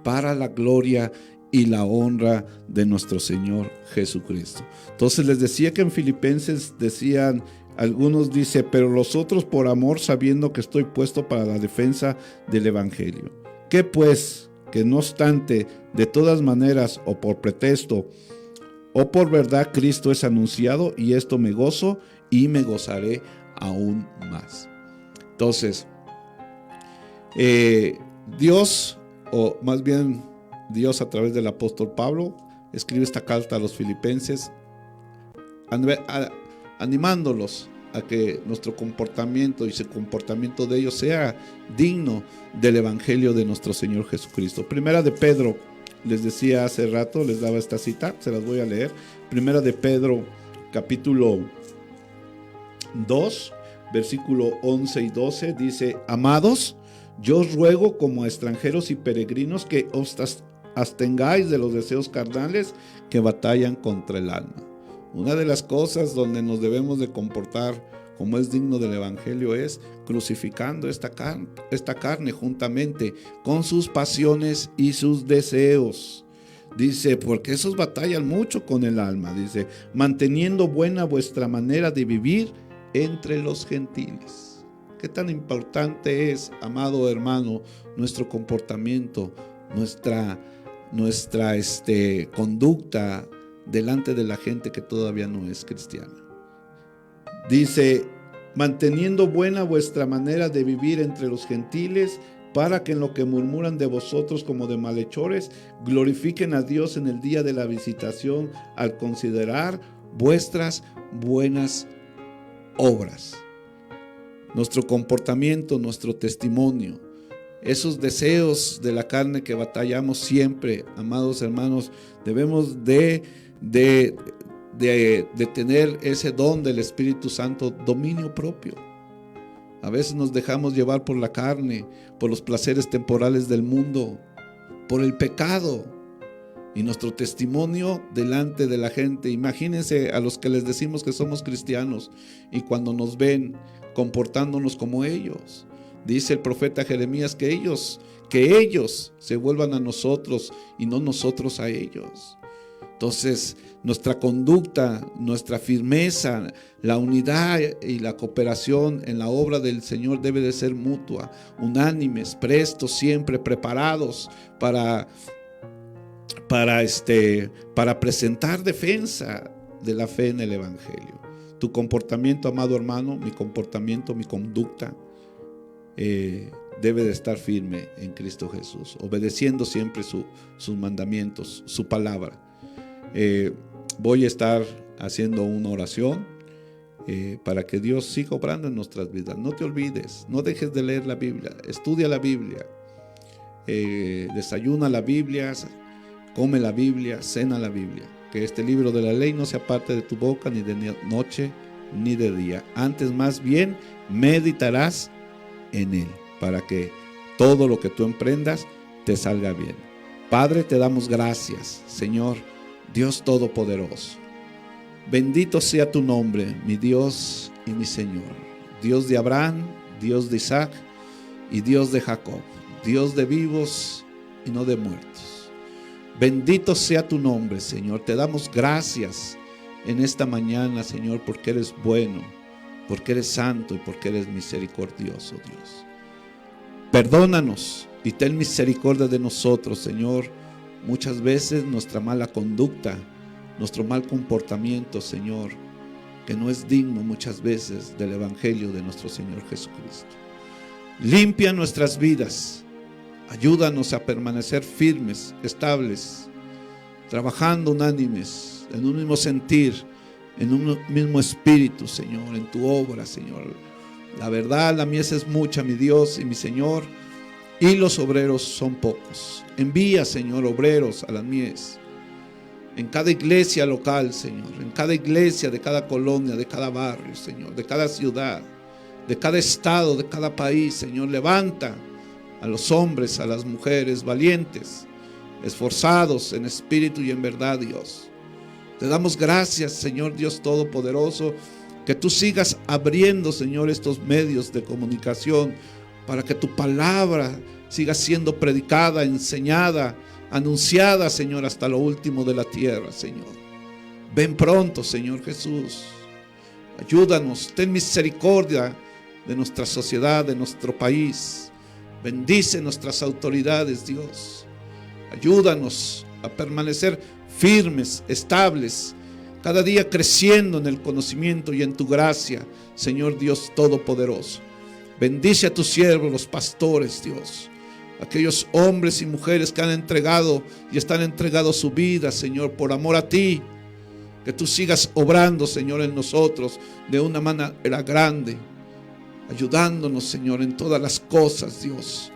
para la gloria y la honra de nuestro Señor Jesucristo. Entonces les decía que en Filipenses decían, algunos dice, pero los otros por amor, sabiendo que estoy puesto para la defensa del Evangelio. ¿Qué pues? Que no obstante, de todas maneras, o por pretexto, o por verdad, Cristo es anunciado, y esto me gozo y me gozaré aún más. Entonces, Dios, o más bien Dios a través del apóstol Pablo, escribe esta carta a los filipenses, animándolos a que nuestro comportamiento y el comportamiento de ellos sea digno del Evangelio de nuestro Señor Jesucristo. Primera de Pedro, les decía hace rato, les daba esta cita, se las voy a leer. Primera de Pedro, capítulo 2, versículo 11 y 12, dice: amados, yo os ruego como a extranjeros y peregrinos que os abstengáis de los deseos carnales que batallan contra el alma. Una de las cosas donde nos debemos de comportar como es digno del Evangelio es crucificando esta carne juntamente con sus pasiones y sus deseos. Dice, porque esos batallan mucho con el alma. Dice, manteniendo buena vuestra manera de vivir entre los gentiles. Qué tan importante es, amado hermano, nuestro comportamiento, nuestra conducta delante de la gente que todavía no es cristiana. Dice, manteniendo buena vuestra manera de vivir entre los gentiles, para que en lo que murmuran de vosotros como de malhechores, glorifiquen a Dios en el día de la visitación al considerar vuestras buenas obras. Nuestro comportamiento, nuestro testimonio, esos deseos de la carne que batallamos siempre, amados hermanos, debemos de tener ese don del Espíritu Santo, dominio propio. A veces nos dejamos llevar por la carne, por los placeres temporales del mundo, por el pecado y nuestro testimonio delante de la gente. Imagínense a los que les decimos que somos cristianos y cuando nos ven comportándonos como ellos. Dice el profeta Jeremías que ellos se vuelvan a nosotros y no nosotros a ellos. Entonces, nuestra conducta, nuestra firmeza, la unidad y la cooperación en la obra del Señor debe de ser mutua, unánimes, prestos, siempre preparados para presentar defensa de la fe en el Evangelio. Tu comportamiento, amado hermano, mi comportamiento, mi conducta debe de estar firme en Cristo Jesús, obedeciendo siempre sus mandamientos, su palabra. Voy a estar haciendo una oración para que Dios siga obrando en nuestras vidas. No te olvides, no dejes de leer la Biblia, estudia la Biblia, desayuna la Biblia, come la Biblia, cena la Biblia. Que este libro de la ley no se aparte de tu boca ni de noche ni de día. Antes más bien meditarás en él para que todo lo que tú emprendas te salga bien. Padre, te damos gracias, Señor, Dios Todopoderoso. Bendito sea tu nombre, mi Dios y mi Señor. Dios de Abraham, Dios de Isaac y Dios de Jacob. Dios de vivos y no de muertos. Bendito sea tu nombre, Señor. Te damos gracias en esta mañana, Señor, porque eres bueno, porque eres santo y porque eres misericordioso, Dios. Perdónanos y ten misericordia de nosotros, Señor. Muchas veces nuestra mala conducta, nuestro mal comportamiento, Señor, que no es digno muchas veces del Evangelio de nuestro Señor Jesucristo. Limpia nuestras vidas, ayúdanos a permanecer firmes, estables, trabajando unánimes, en un mismo sentir, en un mismo espíritu, Señor, en tu obra, Señor. La verdad, la mies es mucha, mi Dios y mi Señor, y los obreros son pocos. Envía, Señor, obreros a las mies. En cada iglesia local, Señor, en cada iglesia de cada colonia, de cada barrio, Señor, de cada ciudad, de cada estado, de cada país, Señor, levanta a los hombres, a las mujeres valientes, esforzados en espíritu y en verdad, Dios. Te damos gracias, Señor Dios Todopoderoso, que tú sigas abriendo, Señor, estos medios de comunicación para que tu palabra siga siendo predicada, enseñada, anunciada, Señor, hasta lo último de la tierra, Señor. Ven pronto, Señor Jesús. Ayúdanos, ten misericordia de nuestra sociedad, de nuestro país. Bendice nuestras autoridades, Dios. Ayúdanos a permanecer firmes, estables, cada día creciendo en el conocimiento y en tu gracia, Señor Dios Todopoderoso. Bendice a tus siervos, los pastores, Dios. Aquellos hombres y mujeres que han entregado y están entregando su vida, Señor, por amor a ti. Que tú sigas obrando, Señor, en nosotros de una manera grande, ayudándonos, Señor, en todas las cosas, Dios.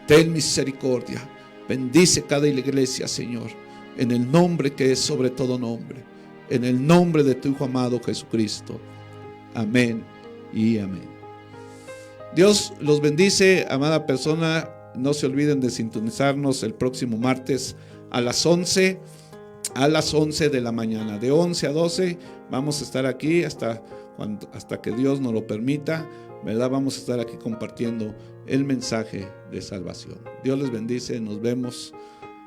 Ten misericordia. Bendice cada iglesia, Señor, en el nombre que es sobre todo nombre, en el nombre de tu Hijo amado Jesucristo. Amén y amén. Dios los bendice, amada persona. No se olviden de sintonizarnos el próximo martes a las 11 de la mañana. De 11 a 12 vamos a estar aquí hasta que Dios nos lo permita, ¿verdad? Vamos a estar aquí compartiendo el mensaje de salvación. Dios les bendice. Nos vemos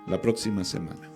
la próxima semana.